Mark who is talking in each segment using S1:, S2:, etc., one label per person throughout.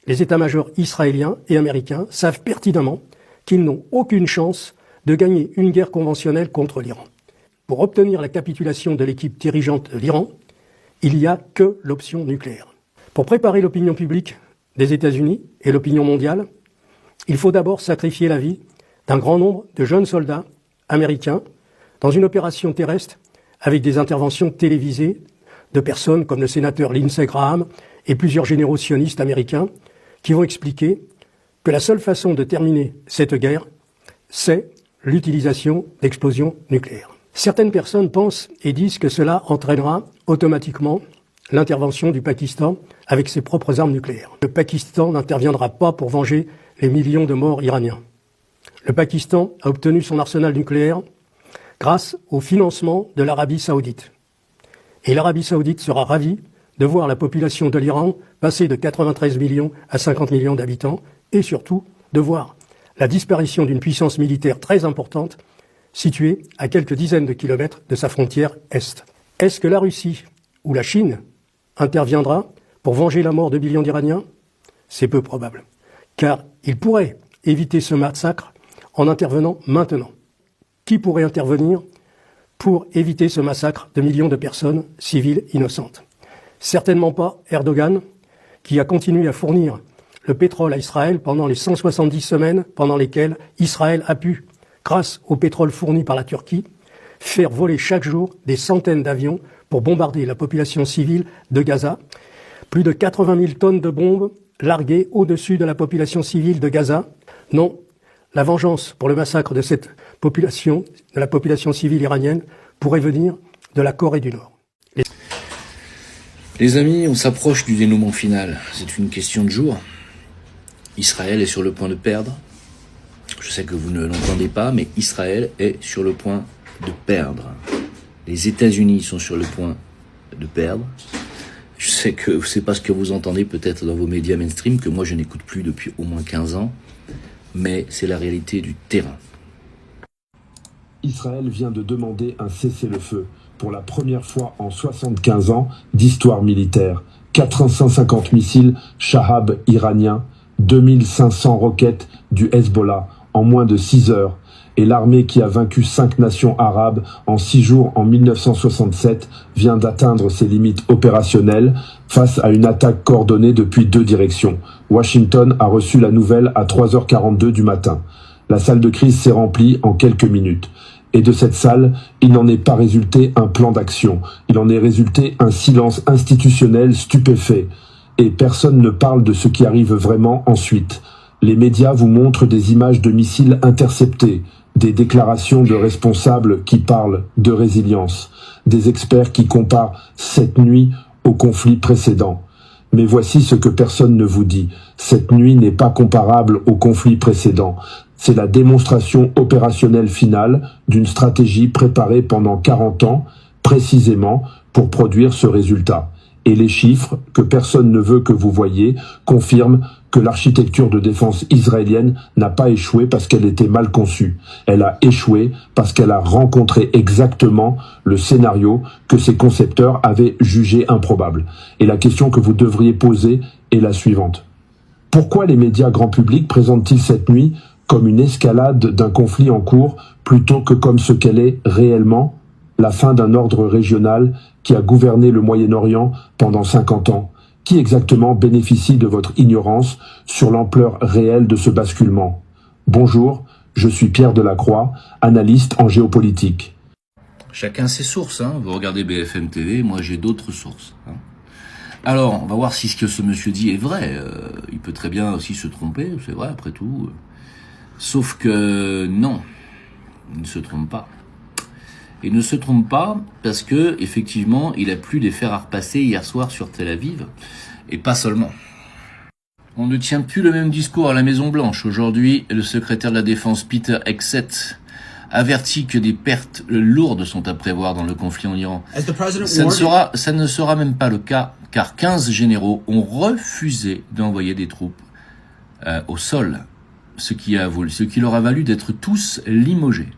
S1: Les états-majors israéliens et américains savent pertinemment qu'ils n'ont aucune chance de gagner une guerre conventionnelle contre l'Iran. Pour obtenir la capitulation de l'équipe dirigeante de l'Iran, il n'y a que l'option nucléaire. Pour préparer l'opinion publique des États-Unis et l'opinion mondiale, il faut d'abord sacrifier la vie d'un grand nombre de jeunes soldats américains dans une opération terrestre avec des interventions télévisées de personnes comme le sénateur Lindsey Graham et plusieurs généraux sionistes américains qui vont expliquer que la seule façon de terminer cette guerre, c'est l'utilisation d'explosions nucléaires. Certaines personnes pensent et disent que cela entraînera automatiquement l'intervention du Pakistan avec ses propres armes nucléaires. Le Pakistan n'interviendra pas pour venger les millions de morts iraniens. Le Pakistan a obtenu son arsenal nucléaire grâce au financement de l'Arabie saoudite. Et l'Arabie saoudite sera ravie de voir la population de l'Iran passer de 93 millions à 50 millions d'habitants et surtout de voir la disparition d'une puissance militaire très importante située à quelques dizaines de kilomètres de sa frontière est. Est-ce que la Russie ou la Chine interviendra pour venger la mort de millions d'Iraniens? C'est peu probable, car ils pourraient éviter ce massacre en intervenant maintenant. Qui pourrait intervenir pour éviter ce massacre de millions de personnes civiles innocentes? Certainement pas Erdogan, qui a continué à fournir le pétrole à Israël pendant les 170 semaines pendant lesquelles Israël a pu, grâce au pétrole fourni par la Turquie, faire voler chaque jour des centaines d'avions pour bombarder la population civile de Gaza. Plus de 80 000 tonnes de bombes larguées au-dessus de la population civile de Gaza. Non, la vengeance pour le massacre de cette population, de la population civile iranienne, pourrait venir de la Corée du Nord.
S2: Les amis, on s'approche du dénouement final. C'est une question de jour. Israël est sur le point de perdre. Je sais que vous ne l'entendez pas, mais Israël est sur le point de perdre. Les États-Unis sont sur le point de perdre. Je sais que c'est pas ce que vous entendez peut-être dans vos médias mainstream, que moi je n'écoute plus depuis au moins 15 ans, mais c'est la réalité du terrain.
S3: Israël vient de demander un cessez-le-feu pour la première fois en 75 ans d'histoire militaire. 450 missiles Shahab iraniens, 2500 roquettes du Hezbollah en moins de 6 heures. Et l'armée qui a vaincu 5 nations arabes en 6 jours en 1967 vient d'atteindre ses limites opérationnelles face à une attaque coordonnée depuis 2 directions. Washington a reçu la nouvelle à 3h42 du matin. La salle de crise s'est remplie en quelques minutes. Et de cette salle, il n'en est pas résulté un plan d'action. Il en est résulté un silence institutionnel stupéfait. Et personne ne parle de ce qui arrive vraiment ensuite. Les médias vous montrent des images de missiles interceptés, des déclarations de responsables qui parlent de résilience, des experts qui comparent cette nuit au conflit précédent. Mais voici ce que personne ne vous dit. Cette nuit n'est pas comparable au conflit précédent. C'est la démonstration opérationnelle finale d'une stratégie préparée pendant 40 ans, précisément pour produire ce résultat. Et les chiffres, que personne ne veut que vous voyez, confirment que l'architecture de défense israélienne n'a pas échoué parce qu'elle était mal conçue. Elle a échoué parce qu'elle a rencontré exactement le scénario que ses concepteurs avaient jugé improbable. Et la question que vous devriez poser est la suivante. Pourquoi les médias grand public présentent-ils cette nuit comme une escalade d'un conflit en cours plutôt que comme ce qu'elle est réellement, la fin d'un ordre régional qui a gouverné le Moyen-Orient pendant 50 ans? Qui exactement bénéficie de votre ignorance sur l'ampleur réelle de ce basculement? Bonjour, je suis Pierre Delacroix, analyste en géopolitique.
S2: Chacun ses sources, hein. Vous regardez BFM TV, moi j'ai d'autres sources. Hein. Alors, on va voir si ce que ce monsieur dit est vrai. Il peut très bien aussi se tromper, c'est vrai après tout. Sauf que non, il ne se trompe pas. Il ne se trompe pas parce que, effectivement, il a plu des fers à repasser hier soir sur Tel Aviv. Et pas seulement. On ne tient plus le même discours à la Maison-Blanche. Aujourd'hui, le secrétaire de la Défense, Peter Hegseth, avertit que des pertes lourdes sont à prévoir dans le conflit en Iran. Ça ne sera même pas le cas, car 15 généraux ont refusé d'envoyer des troupes au sol, ce qui leur a valu d'être tous limogés.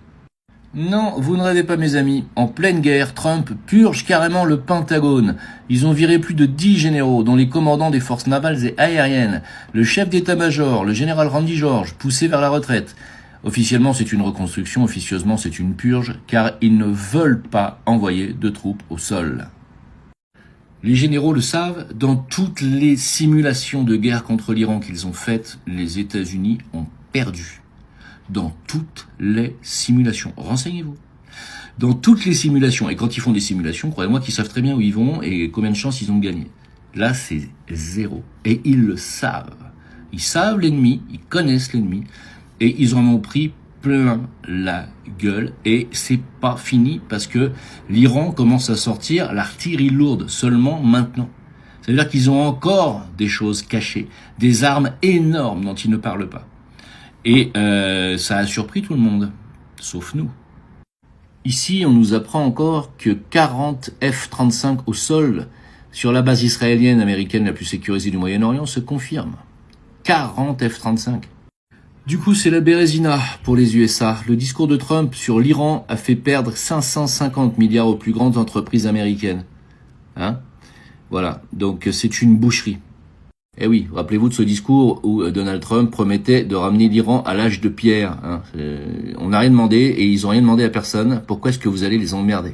S2: Non, vous ne rêvez pas mes amis. En pleine guerre, Trump purge carrément le Pentagone. Ils ont viré plus de 10 généraux, dont les commandants des forces navales et aériennes, le chef d'état-major, le général Randy George, poussé vers la retraite. Officiellement, c'est une reconstruction, officieusement, c'est une purge, car ils ne veulent pas envoyer de troupes au sol. Les généraux le savent, dans toutes les simulations de guerre contre l'Iran qu'ils ont faites, les États-Unis ont perdu. Dans toutes les simulations. Renseignez-vous. Dans toutes les simulations, et quand ils font des simulations, croyez-moi qu'ils savent très bien où ils vont et combien de chances ils ont de gagner. Là, c'est 0. Et ils le savent. Ils savent l'ennemi, ils connaissent l'ennemi, et ils en ont pris plein la gueule, et c'est pas fini, parce que l'Iran commence à sortir l'artillerie lourde seulement maintenant. Ça veut dire qu'ils ont encore des choses cachées, des armes énormes dont ils ne parlent pas. Et ça a surpris tout le monde, sauf nous. Ici, on nous apprend encore que 40 F-35 au sol sur la base israélienne américaine la plus sécurisée du Moyen-Orient se confirment. 40 F-35. Du coup, c'est la bérésina pour les USA. Le discours de Trump sur l'Iran a fait perdre 550 milliards aux plus grandes entreprises américaines. Hein? Voilà, donc c'est une boucherie. Eh oui, rappelez-vous de ce discours où Donald Trump promettait de ramener l'Iran à l'âge de pierre. Hein. On n'a rien demandé et ils ont rien demandé à personne. Pourquoi est-ce que vous allez les emmerder?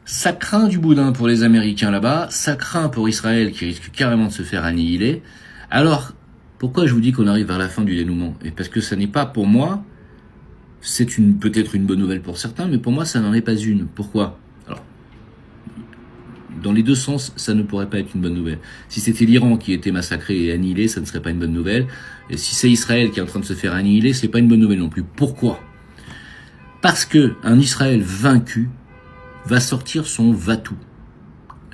S2: Ça craint du boudin pour les Américains là-bas, ça craint pour Israël qui risque carrément de se faire annihiler. Alors, pourquoi je vous dis qu'on arrive vers la fin du dénouement? Et parce que ça n'est pas pour moi, c'est peut-être une bonne nouvelle pour certains, mais pour moi ça n'en est pas une. Pourquoi? Dans les deux sens, ça ne pourrait pas être une bonne nouvelle. Si c'était l'Iran qui était massacré et annihilé, ça ne serait pas une bonne nouvelle. Et si c'est Israël qui est en train de se faire annihiler, c'est pas une bonne nouvelle non plus. Pourquoi? Parce que un Israël vaincu va sortir son va-tout.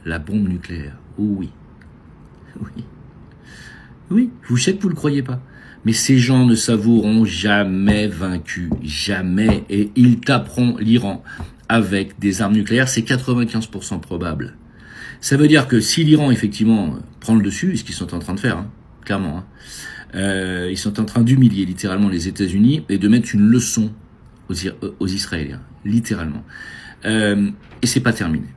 S2: La bombe nucléaire. Oh oui. Oui. Oui, je sais que vous le croyez pas. Mais ces gens ne s'avoueront jamais vaincus. Jamais. Et ils taperont l'Iran avec des armes nucléaires. C'est 95% probable. Ça veut dire que si l'Iran, effectivement, prend le dessus, ce qu'ils sont en train de faire, hein, clairement, hein, ils sont en train d'humilier littéralement les États-Unis et de mettre une leçon aux Israéliens, littéralement. Et c'est pas terminé.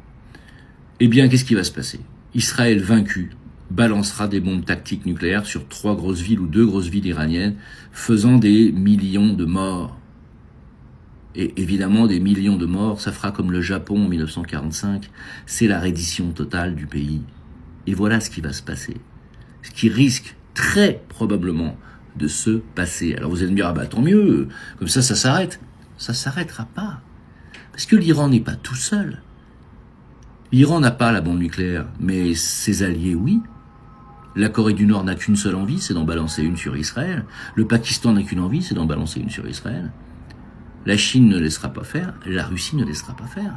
S2: Eh bien, qu'est-ce qui va se passer? Israël vaincu balancera des bombes tactiques nucléaires sur 3 grosses villes ou 2 grosses villes iraniennes, faisant des millions de morts. Et évidemment, des millions de morts, ça fera comme le Japon en 1945, c'est la reddition totale du pays. Et voilà ce qui va se passer. Ce qui risque très probablement de se passer. Alors vous allez me dire, ah bah tant mieux, comme ça s'arrête. Ça s'arrêtera pas. Parce que l'Iran n'est pas tout seul. L'Iran n'a pas la bombe nucléaire, mais ses alliés, oui. La Corée du Nord n'a qu'une seule envie, c'est d'en balancer une sur Israël. Le Pakistan n'a qu'une envie, c'est d'en balancer une sur Israël. La Chine ne laissera pas faire, la Russie ne laissera pas faire.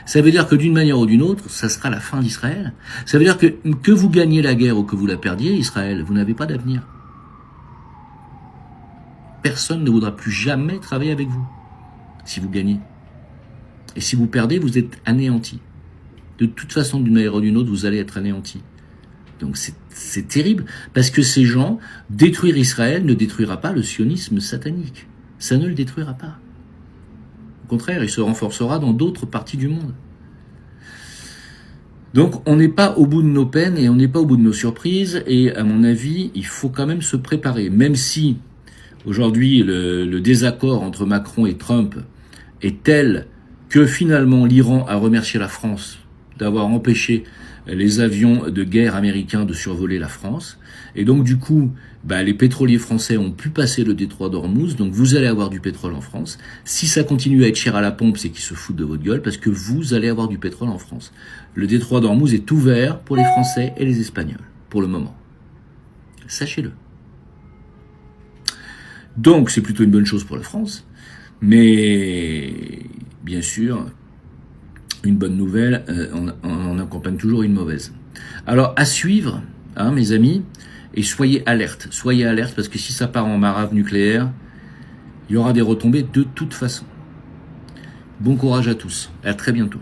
S2: Ça veut dire que d'une manière ou d'une autre, ça sera la fin d'Israël. Ça veut dire que vous gagnez la guerre ou que vous la perdiez, Israël, vous n'avez pas d'avenir. Personne ne voudra plus jamais travailler avec vous, si vous gagnez. Et si vous perdez, vous êtes anéanti. De toute façon, d'une manière ou d'une autre, vous allez être anéanti. Donc c'est terrible, parce que ces gens, détruire Israël ne détruira pas le sionisme satanique. Ça ne le détruira pas. Au contraire, il se renforcera dans d'autres parties du monde. Donc on n'est pas au bout de nos peines et on n'est pas au bout de nos surprises, et à mon avis, il faut quand même se préparer. Même si aujourd'hui le désaccord entre Macron et Trump est tel que finalement l'Iran a remercié la France d'avoir empêché les avions de guerre américains de survoler la France. Et donc du coup, les pétroliers français ont pu passer le détroit d'Ormuz, donc vous allez avoir du pétrole en France. Si ça continue à être cher à la pompe, c'est qu'ils se foutent de votre gueule, parce que vous allez avoir du pétrole en France. Le détroit d'Ormuz est ouvert pour les Français et les Espagnols, pour le moment. Sachez-le. Donc c'est plutôt une bonne chose pour la France, mais bien sûr, une bonne nouvelle, on accompagne toujours une mauvaise. Alors, à suivre, hein, mes amis, et soyez alertes parce que si ça part en marave nucléaire, il y aura des retombées de toute façon. Bon courage à tous, à très bientôt.